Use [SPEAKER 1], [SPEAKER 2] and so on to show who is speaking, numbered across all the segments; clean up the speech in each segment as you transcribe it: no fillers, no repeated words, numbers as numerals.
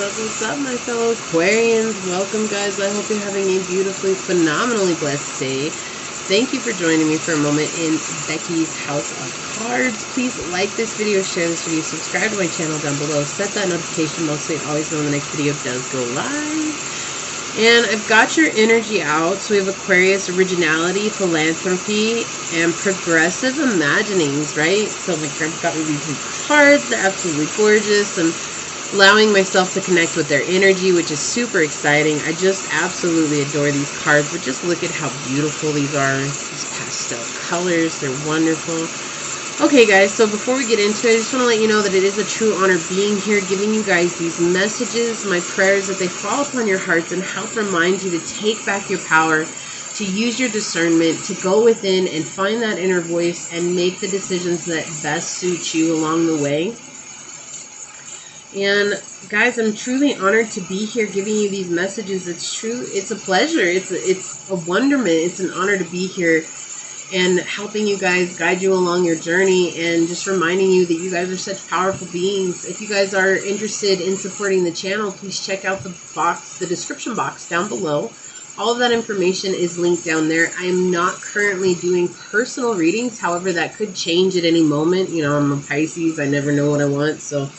[SPEAKER 1] What's up, my fellow Aquarians? Welcome, guys. I hope you're having a beautifully, phenomenally blessed day. Thank you for joining me for a moment in Becky's House of Cards. Please like this video, share this video, subscribe to my channel down below, set that notification bell so you always know when the next video does go live. And I've got your energy out. So we have Aquarius, originality, philanthropy, and progressive imaginings, right? So my grandpa got me these new cards. They're absolutely gorgeous. I'm allowing myself to connect with their energy, which is super exciting. I just absolutely adore these cards, but just look at how beautiful these are. These pastel colors, they're wonderful. Okay, guys, so before we get into it, I just want to let you know that it is a true honor being here, giving you guys these messages. My prayer is that they fall upon your hearts and help remind you to take back your power, to use your discernment, to go within and find that inner voice and make the decisions that best suit you along the way. And guys, I'm truly honored to be here giving you these messages. It's true. It's a pleasure. It's a wonderment. It's an honor to be here and helping you guys, guide you along your journey, and just reminding you that you guys are such powerful beings. If you guys are interested in supporting the channel, please check out the description box down below. All of that information is linked down there. I am not currently doing personal readings. However, that could change at any moment. You know, I'm a Pisces. I never know what I want, so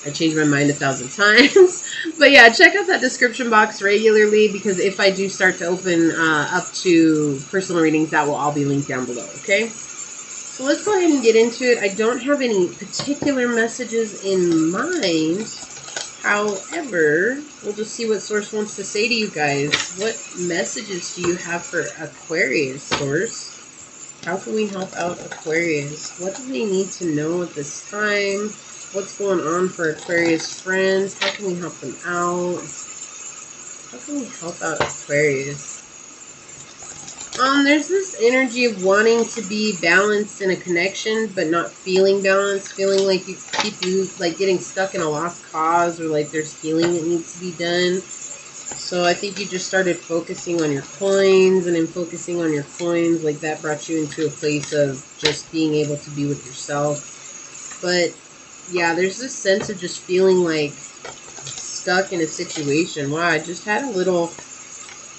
[SPEAKER 1] I change my mind 1,000 times. But yeah, check out that description box regularly, because if I do start to open up to personal readings, that will all be linked down below, okay? So let's go ahead and get into it. I don't have any particular messages in mind. However, we'll just see what Source wants to say to you guys. What messages do you have for Aquarius, Source? How can we help out Aquarius? What do they need to know at this time? What's going on for Aquarius friends? How can we help them out? How can we help out Aquarius? There's this energy of wanting to be balanced in a connection, but not feeling balanced, feeling like you keep like getting stuck in a lost cause, or like there's healing that needs to be done. So I think you just started focusing on your coins, and in focusing on your coins, like that brought you into a place of just being able to be with yourself. But yeah, there's this sense of just feeling like stuck in a situation. Wow, I just had a little,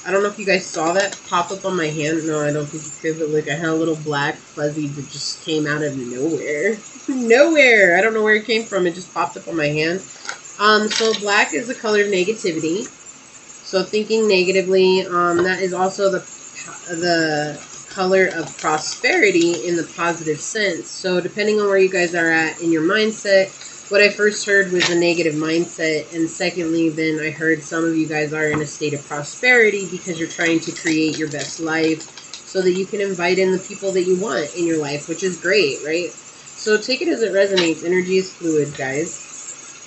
[SPEAKER 1] I don't know if you guys saw that pop up on my hand. No, I don't think you could, but look, I had a little black fuzzy that just came out of nowhere. Nowhere! I don't know where it came from. It just popped up on my hand. So black is the color of negativity. So thinking negatively, that is also the color of prosperity in the positive sense. So depending on where you guys are at in your mindset, what I first heard was a negative mindset, and secondly, then I heard some of you guys are in a state of prosperity because you're trying to create your best life so that you can invite in the people that you want in your life, which is great, right? So take it as it resonates. Energy is fluid, guys.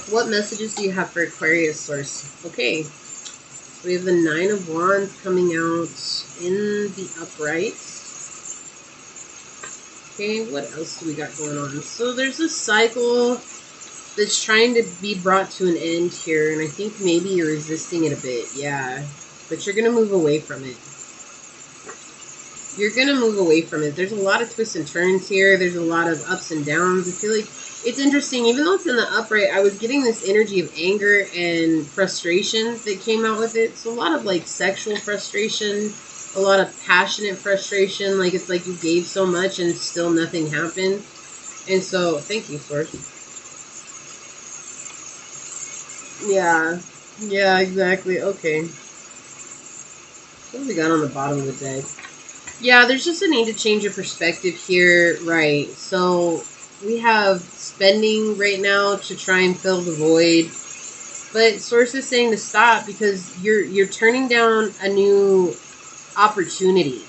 [SPEAKER 1] What messages do you have for Aquarius, Source? Okay. We have the 9 of Wands coming out in the upright. Okay, what else do we got going on? So there's a cycle that's trying to be brought to an end here, and I think maybe you're resisting it a bit, yeah. But you're going to move away from it. You're going to move away from it. There's a lot of twists and turns here. There's a lot of ups and downs. I feel like it's interesting, even though it's in the upright, I was getting this energy of anger and frustration that came out with it. So a lot of like sexual frustration, a lot of passionate frustration. Like it's like you gave so much and still nothing happened. And so, thank you, Source. Yeah, exactly. Okay. What do we got on the bottom of the deck? Yeah, there's just a need to change your perspective here, right? So we have spending right now to try and fill the void, but Source is saying to stop because you're turning down a new opportunity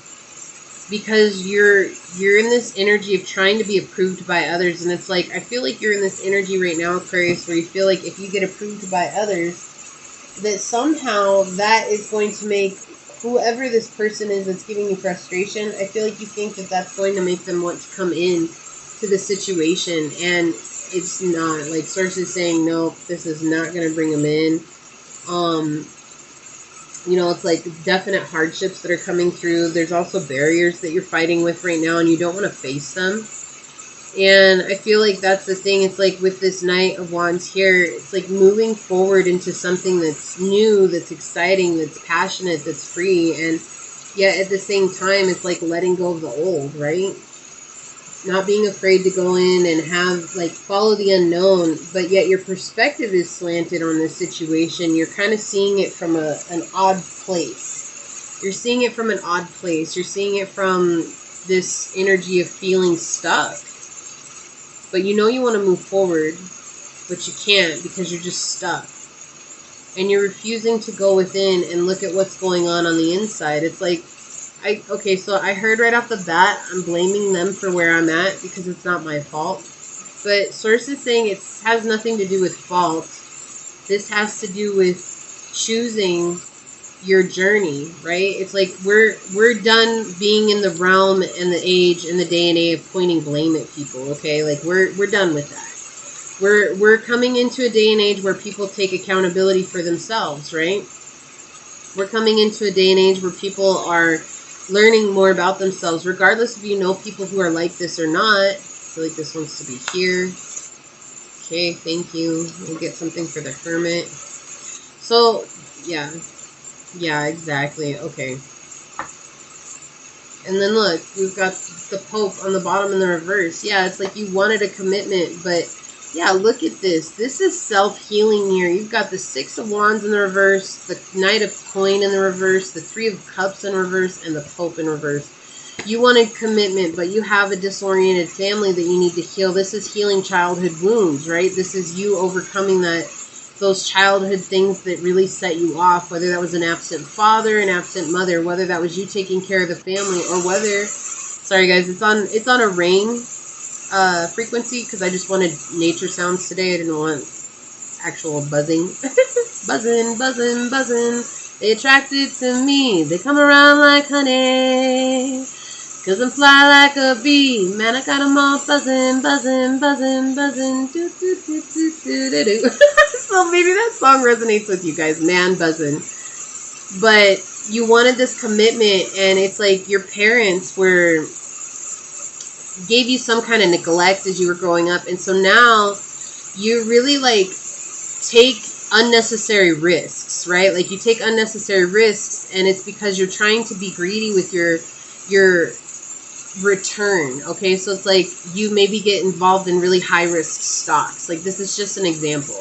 [SPEAKER 1] because you're in this energy of trying to be approved by others. And it's like, I feel like you're in this energy right now, Aquarius, where you feel like if you get approved by others, that somehow that is going to make whoever this person is that's giving you frustration, I feel like you think that that's going to make them want to come in to the situation, and it's not. Like Source is saying, no, this is not going to bring them in. You know, it's like definite hardships that are coming through. There's also barriers that you're fighting with right now, and you don't want to face them. And I feel like that's the thing. It's like with this Knight of Wands here, it's like moving forward into something that's new, that's exciting, that's passionate, that's free. And yet at the same time, it's like letting go of the old, right? Not being afraid to go in and have, like, follow the unknown, but yet your perspective is slanted on this situation. You're kind of seeing it from an odd place. You're seeing it from an odd place. You're seeing it from this energy of feeling stuck. But you know you want to move forward, but you can't because you're just stuck. And you're refusing to go within and look at what's going on the inside. It's like, okay, so I heard right off the bat, I'm blaming them for where I'm at because it's not my fault. But Source is saying it has nothing to do with fault. This has to do with choosing your journey, right? It's like we're done being in the realm and the age and the day and age of pointing blame at people, okay? Like we're done with that. We're coming into a day and age where people take accountability for themselves, right? We're coming into a day and age where people are learning more about themselves, regardless if you know people who are like this or not. I feel like this wants to be here. Okay, thank you. We'll get something for the Hermit. So, yeah. Yeah, exactly. Okay. And then look, we've got the Pope on the bottom in the reverse. Yeah, it's like you wanted a commitment, but yeah, look at this. This is self-healing here. You've got the Six of Wands in the reverse, the Knight of Coin in the reverse, the Three of Cups in reverse, and the Pope in reverse. You wanted commitment, but you have a disoriented family that you need to heal. This is healing childhood wounds, right? This is you overcoming those childhood things that really set you off, whether that was an absent father, an absent mother, whether that was you taking care of the family, or whether, sorry guys, it's on a rain frequency because I just wanted nature sounds today. I didn't want actual buzzing. Buzzing, buzzing, buzzing. They attracted to me. They come around like honey. Cause I'm fly like a bee. Man, I got them all buzzing, buzzing, buzzing, buzzing. Do, do, do, do, do, do, do. So maybe that song resonates with you guys. Man, buzzing. But you wanted this commitment, and it's like your parents gave you some kind of neglect as you were growing up. And so now you really like take unnecessary risks, right? Like you take unnecessary risks, and it's because you're trying to be greedy with your return. Okay, so it's like you maybe get involved in really high risk stocks. Like this is just an example.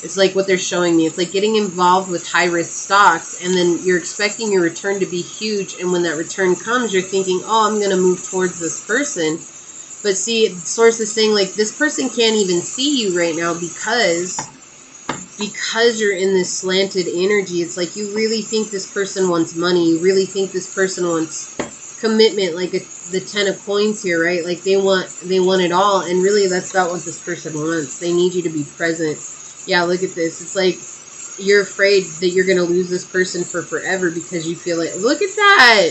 [SPEAKER 1] It's like what they're showing me. It's like getting involved with high risk stocks, and then you're expecting your return to be huge, and when that return comes, you're thinking, oh, I'm going to move towards this person. But see, Source is saying like this person can't even see you right now because you're in this slanted energy. It's like you really think this person wants money. You really think this person wants commitment, like the Ten of Coins here, right? Like they want it all, and really that's not what this person wants. They need you to be present. Yeah, look at this. It's like you're afraid that you're going to lose this person for forever because you feel like, look at that.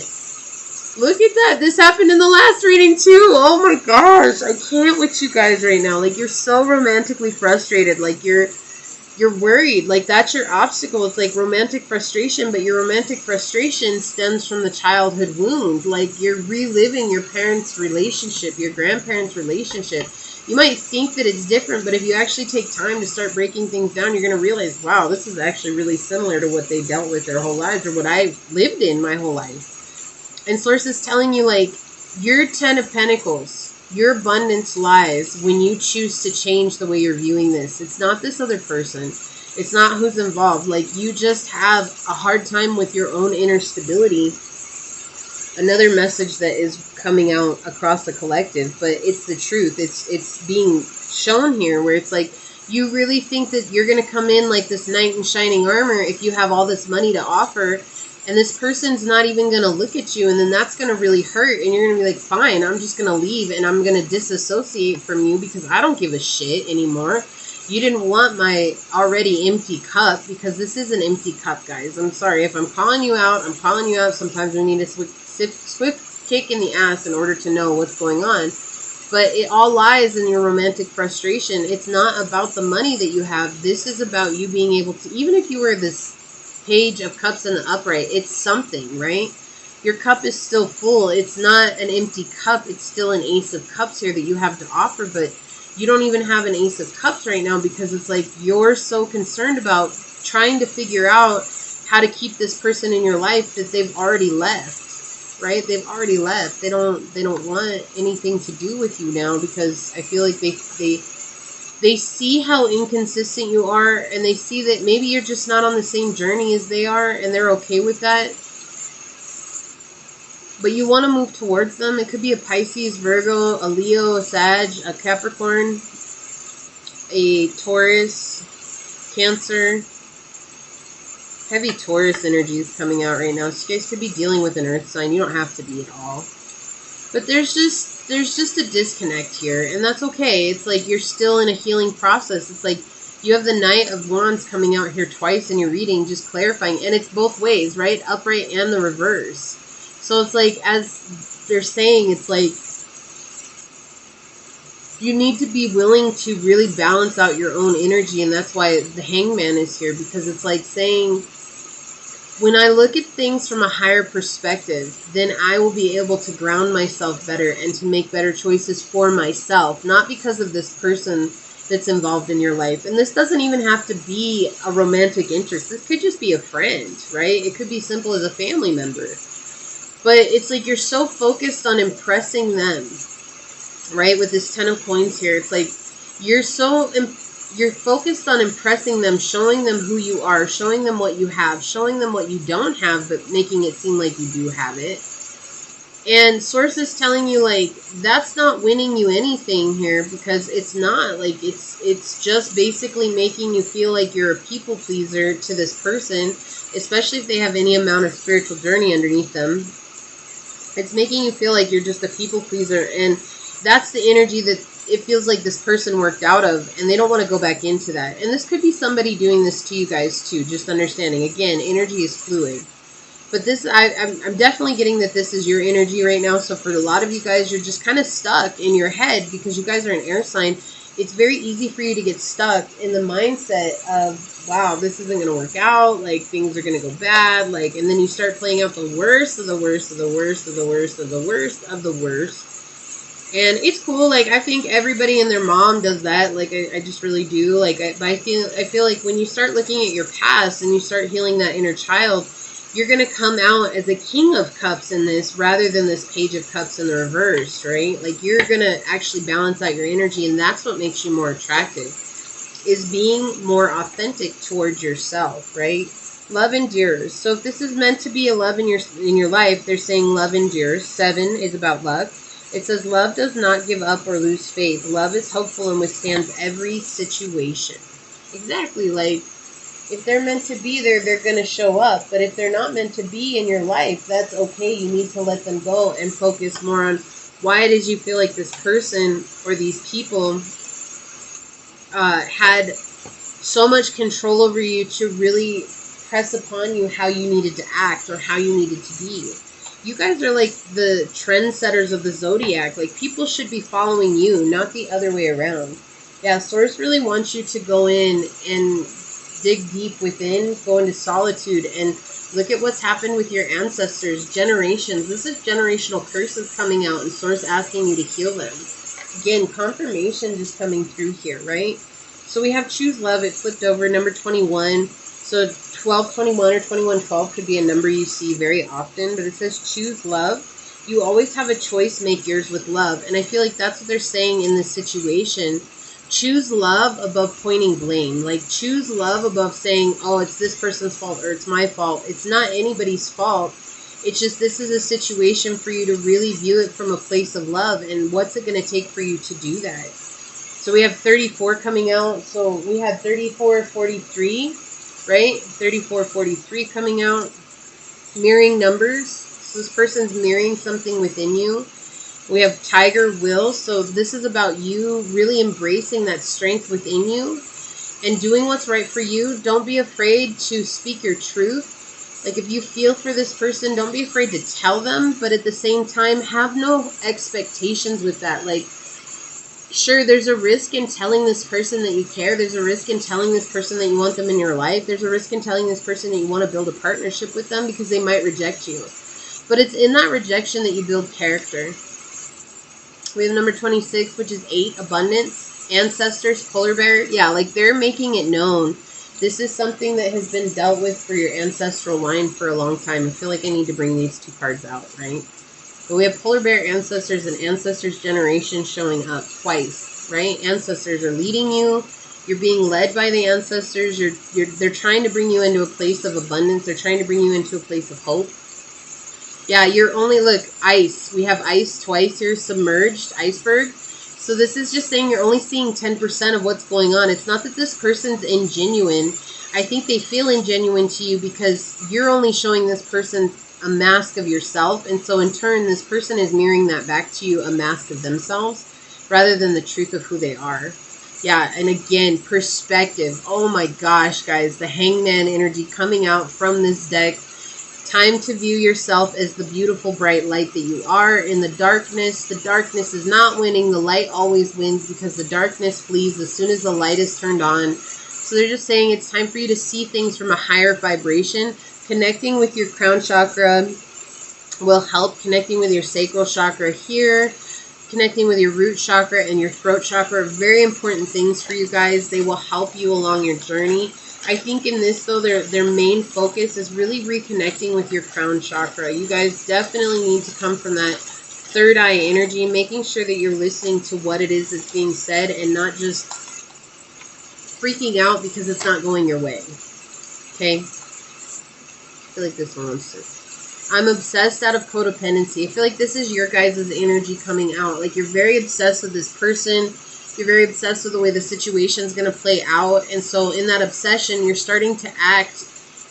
[SPEAKER 1] Look at that. This happened in the last reading too. Oh my gosh. I can't with you guys right now. Like you're so romantically frustrated. Like you're worried. Like that's your obstacle. It's like romantic frustration, but your romantic frustration stems from the childhood wound. Like you're reliving your parents' relationship, your grandparents' relationship. You might think that it's different, but if you actually take time to start breaking things down, you're going to realize, wow, this is actually really similar to what they dealt with their whole lives, or what I lived in my whole life. And Source is telling you, like, your Ten of Pentacles, your abundance lies when you choose to change the way you're viewing this. It's not this other person. It's not who's involved. Like, you just have a hard time with your own inner stability. Another message that is coming out across the collective, but it's the truth. It's being shown here, where it's like you really think that you're going to come in like this knight in shining armor if you have all this money to offer, and this person's not even going to look at you, and then that's going to really hurt, and you're going to be like, fine, I'm just going to leave, and I'm going to disassociate from you because I don't give a shit anymore. You didn't want my already empty cup, because this is an empty cup, guys. I'm sorry. If I'm calling you out, I'm calling you out. Sometimes we need a swift kick in the ass in order to know what's going on. But it all lies in your romantic frustration. It's not about the money that you have. This is about you being able to, even if you were this Page of Cups in the upright, it's something, right? Your cup is still full. It's not an empty cup. It's still an Ace of Cups here that you have to offer, but you don't even have an Ace of Cups right now because it's like you're so concerned about trying to figure out how to keep this person in your life that they've already left, right? They've already left. They don't want anything to do with you now because I feel like they see how inconsistent you are, and they see that maybe you're just not on the same journey as they are, and they're okay with that. But you want to move towards them. It could be a Pisces, Virgo, a Leo, a Sag, a Capricorn, a Taurus, Cancer. Heavy Taurus energy is coming out right now. So you guys could be dealing with an earth sign. You don't have to be at all. But there's just a disconnect here, and that's okay. It's like you're still in a healing process. It's like you have the Knight of Wands coming out here twice in your reading, just clarifying. And it's both ways, right? Upright and the reverse. So it's like, as they're saying, it's like you need to be willing to really balance out your own energy, and that's why the Hangman is here, because it's like saying, when I look at things from a higher perspective, then I will be able to ground myself better and to make better choices for myself, not because of this person that's involved in your life. And this doesn't even have to be a romantic interest. This could just be a friend, right? It could be simple as a family member. But it's like you're so focused on impressing them, right? With this 10 of Coins here, it's like you're focused on impressing them, showing them who you are, showing them what you have, showing them what you don't have, but making it seem like you do have it. And Source is telling you, like, that's not winning you anything here, because it's not. Like, it's just basically making you feel like you're a people pleaser to this person, especially if they have any amount of spiritual journey underneath them. It's making you feel like you're just a people pleaser, and that's the energy that it feels like this person worked out of, and they don't want to go back into that. And this could be somebody doing this to you guys too, just understanding. Again, energy is fluid. But this, I'm definitely getting that this is your energy right now. So for a lot of you guys, you're just kind of stuck in your head because you guys are an air sign. It's very easy for you to get stuck in the mindset of, wow, this isn't going to work out. Like, things are going to go bad. Like, and then you start playing out the worst of the worst of the worst of the worst of the worst of the worst. And it's cool. Like, I think everybody and their mom does that. Like, I just really do. Like, I feel like when you start looking at your past and you start healing that inner child, you're going to come out as a King of Cups in this rather than this Page of Cups in the reverse, right? Like, you're going to actually balance out your energy, and that's what makes you more attractive, is being more authentic towards yourself, right? Love endures. So if this is meant to be a love in your life, they're saying love endures. 7 is about luck. It says, love does not give up or lose faith. Love is hopeful and withstands every situation. Exactly. Like, if they're meant to be there, they're going to show up. But if they're not meant to be in your life, that's okay. You need to let them go and focus more on why it is you feel like this person or these people had so much control over you to really press upon you how you needed to act or how you needed to be. You guys are like the trendsetters of the zodiac. Like, people should be following you, not the other way around. Yeah, Source really wants you to go in and dig deep within, go into solitude, and look at what's happened with your ancestors, generations. This is generational curses coming out, and Source asking you to heal them. Again, confirmation just coming through here, right? So we have choose love. It flipped over, number 21. So 1221 or 2112 could be a number you see very often, but it says choose love. You always have a choice, make yours with love. And I feel like that's what they're saying in this situation. Choose love above pointing blame. Like, choose love above saying, oh, it's this person's fault or it's my fault. It's not anybody's fault. It's just, this is a situation for you to really view it from a place of love. And what's it going to take for you to do that? So we have 34 coming out. So we had 34, 43. Right? 34, 43 coming out. Mirroring numbers. So this person's mirroring something within you. We have Tiger Will. So this is about you really embracing that strength within you and doing what's right for you. Don't be afraid to speak your truth. Like, if you feel for this person, don't be afraid to tell them. But at the same time, have no expectations with that. Like, sure, there's a risk in telling this person that you care. There's a risk in telling this person that you want them in your life. There's a risk in telling this person that you want to build a partnership with them because they might reject you. But it's in that rejection that you build character. We have number 26, which is 8, abundance. Ancestors, polar bear. Yeah, like they're making it known. This is something that has been dealt with for your ancestral line for a long time. I feel like I need to bring these 2 cards out, right? But we have polar bear, ancestors, and ancestors generation showing up twice, right? Ancestors are leading you. You're being led by the ancestors. They're trying to bring you into a place of abundance. They're trying to bring you into a place of hope. Yeah, you're only, look, ice. We have ice twice here, submerged, iceberg. So this is just saying you're only seeing 10% of what's going on. It's not that this person's ingenuine. I think they feel ingenuine to you because you're only showing this person a mask of yourself. And so in turn, this person is mirroring that back to you, a mask of themselves, rather than the truth of who they are. Yeah, and again, perspective. Oh my gosh, guys, the hangman energy coming out from this deck. Time to view yourself as the beautiful, bright light that you are in the darkness. The darkness is not winning. The light always wins because the darkness flees as soon as the light is turned on. So they're just saying it's time for you to see things from a higher vibration. Connecting with your crown chakra will help. Connecting with your sacral chakra here. Connecting with your root chakra and your throat chakra are very important things for you guys. They will help you along your journey. I think in this, though, their main focus is really reconnecting with your crown chakra. You guys definitely need to come from that third eye energy, making sure that you're listening to what it is that's being said and not just freaking out because it's not going your way. Okay? I feel like this one wants to. I'm obsessed out of codependency. I feel like this is your guys' energy coming out. Like you're very obsessed with this person. You're very obsessed with the way the situation is going to play out. And so in that obsession, you're starting to act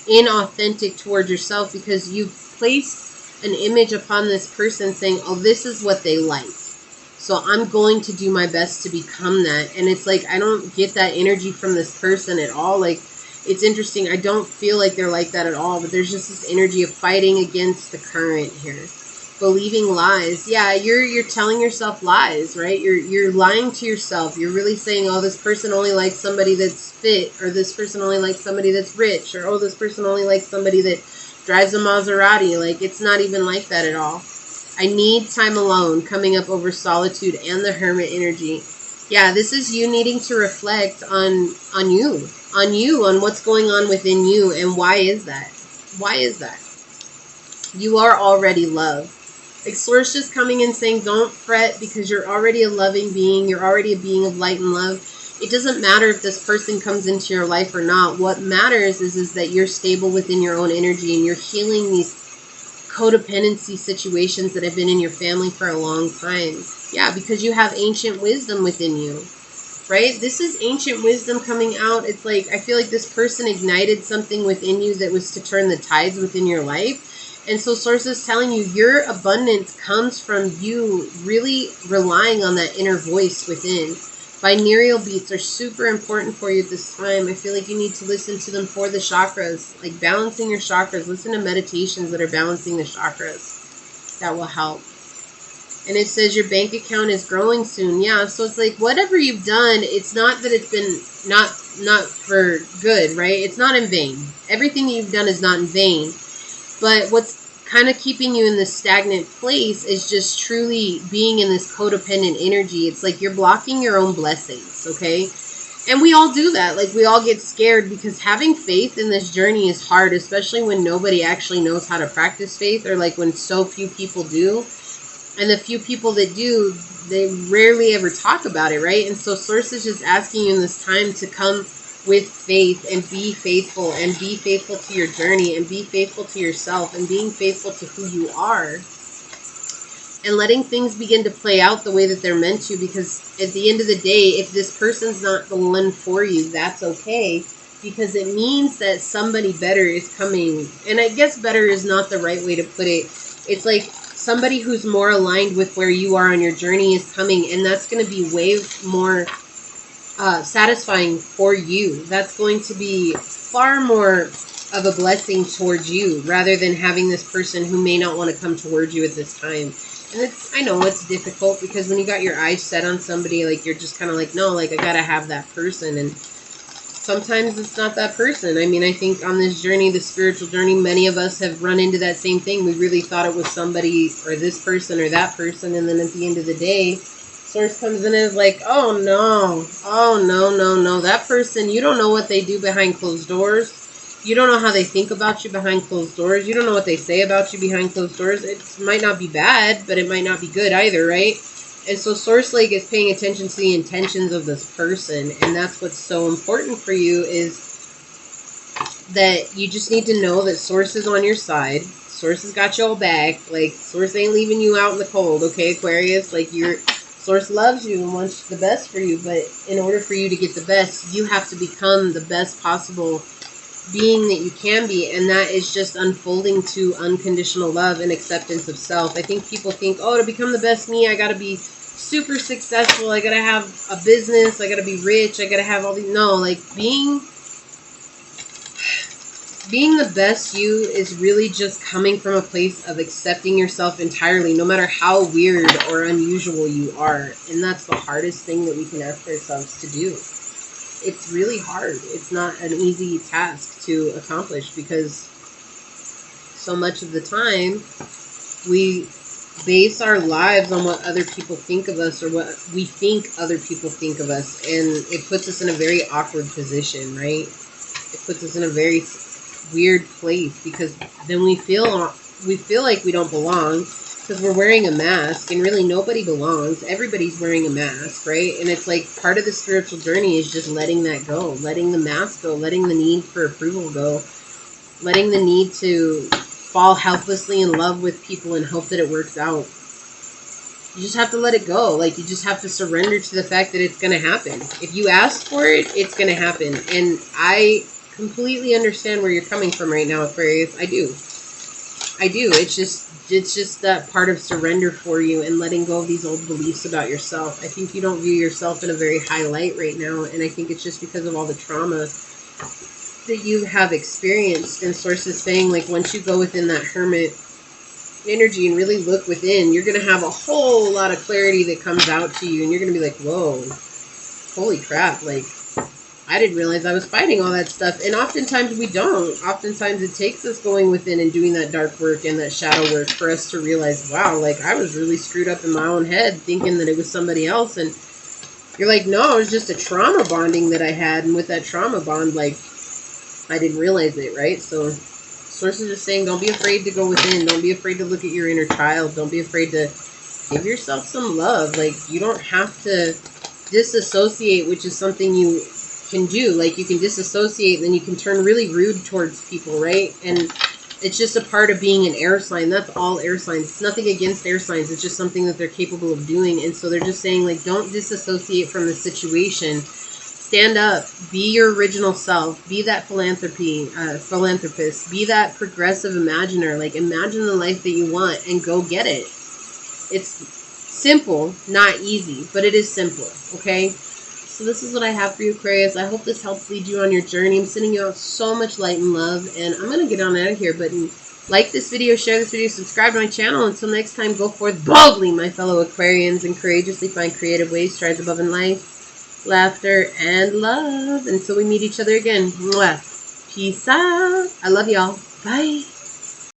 [SPEAKER 1] inauthentic towards yourself because you placed an image upon this person saying, oh, this is what they like. So I'm going to do my best to become that. And it's like, I don't get that energy from this person at all. Like, it's interesting. I don't feel like they're like that at all. But there's just this energy of fighting against the current here. Believing lies. Yeah, you're telling yourself lies, right? You're lying to yourself. You're really saying, oh, this person only likes somebody that's fit, or this person only likes somebody that's rich, or oh, this person only likes somebody that drives a Maserati. Like, it's not even like that at all. I need time alone, coming up over solitude and the hermit energy. Yeah, this is you needing to reflect on you, on what's going on within you, and why is that? Why is that? You are already love. Like Source just coming in saying, don't fret because you're already a loving being. You're already a being of light and love. It doesn't matter if this person comes into your life or not. What matters is that you're stable within your own energy and you're healing these codependency situations that have been in your family for a long time. Yeah, because you have ancient wisdom within you, right? This is ancient wisdom coming out. It's like, I feel like this person ignited something within you that was to turn the tides within your life. And so Source is telling you your abundance comes from you really relying on that inner voice within. Binaural beats are super important for you at this time. I feel like you need to listen to them for the chakras, like balancing your chakras. Listen to meditations that are balancing the chakras. That will help. And it says your bank account is growing soon. Yeah, so it's like whatever you've done, it's not that it's been not for good, right? It's not in vain. Everything that you've done is not in vain. But what's kind of keeping you in this stagnant place is just truly being in this codependent energy. It's like you're blocking your own blessings, okay? And we all do that. Like we all get scared because having faith in this journey is hard, especially when nobody actually knows how to practice faith, or like when so few people do. And the few people that do, they rarely ever talk about it, right? And so Source is just asking you in this time to come with faith and be faithful to your journey and be faithful to yourself and being faithful to who you are and letting things begin to play out the way that they're meant to, because at the end of the day, if this person's not the one for you, that's okay, because it means that somebody better is coming. And I guess better is not the right way to put it. It's like somebody who's more aligned with where you are on your journey is coming, and that's going to be way more satisfying for you. That's going to be far more of a blessing towards you rather than having this person who may not want to come towards you at this time. And I know it's difficult because when you got your eyes set on somebody, like you're just kind of like, no, like I gotta have that person. And sometimes it's not that person. I mean, I think on this journey, the spiritual journey, many of us have run into that same thing. We really thought it was somebody or this person or that person. And then at the end of the day, Source comes in and is like, oh no, that person, you don't know what they do behind closed doors. You don't know how they think about you behind closed doors. You don't know what they say about you behind closed doors. It might not be bad, but it might not be good either, right? And so Source Lake is paying attention to the intentions of this person. And that's what's so important for you, is that you just need to know that Source is on your side. Source has got your back. Like, Source ain't leaving you out in the cold, okay, Aquarius? Like, Source loves you and wants the best for you. But in order for you to get the best, you have to become the best possible being that you can be, and that is just unfolding to unconditional love and acceptance of self. I think people think, oh, to become the best me, I gotta be super successful, I gotta have a business, I gotta be rich, I gotta have all these. No, like, being the best you is really just coming from a place of accepting yourself entirely, no matter how weird or unusual you are. And that's the hardest thing that we can ask ourselves to do. It's really hard. It's not an easy task to accomplish, because so much of the time we base our lives on what other people think of us, or what we think other people think of us, and it puts us in a very awkward position, right? It puts us in a very weird place, because then we feel like we don't belong, because we're wearing a mask, and really nobody belongs. Everybody's wearing a mask, right? And it's like part of the spiritual journey is just letting that go, letting the mask go, letting the need for approval go, letting the need to fall helplessly in love with people and hope that it works out. You just have to let it go. Like, you just have to surrender to the fact that it's going to happen. If you ask for it, it's going to happen. And I completely understand where you're coming from right now, Aquarius. I do. It's just that part of surrender for you, and letting go of these old beliefs about yourself. I think you don't view yourself in a very high light right now, and I think it's just because of all the trauma that you have experienced. And Source is saying, like, once you go within that hermit energy and really look within, you're going to have a whole lot of clarity that comes out to you, and you're going to be like, whoa, holy crap, like, I didn't realize I was fighting all that stuff. And oftentimes we don't. Oftentimes it takes us going within and doing that dark work and that shadow work for us to realize, wow, like, I was really screwed up in my own head thinking that it was somebody else. And you're like, no, it was just a trauma bonding that I had. And with that trauma bond, like, I didn't realize it, right? So Source is just saying, don't be afraid to go within. Don't be afraid to look at your inner child. Don't be afraid to give yourself some love. Like, you don't have to disassociate, which is something you can do. Like, you can disassociate, and then you can turn really rude towards people, right? And it's just a part of being an air sign. That's all air signs. It's nothing against air signs. It's just something that they're capable of doing. And so they're just saying, like, don't disassociate from the situation. Stand up. Be your original self. Be that philanthropist. Be that progressive imaginer. Like, imagine the life that you want and go get it. It's simple, not easy, but it is simple, okay? So this is what I have for you, Aquarius. I hope this helps lead you on your journey. I'm sending you out so much light and love, and I'm going to get on out of here. But like this video, share this video, subscribe to my channel. Until next time, go forth boldly, my fellow Aquarians, and courageously find creative ways to rise above in life, laughter, and love. Until we meet each other again. Mwah. Peace out. I love y'all. Bye.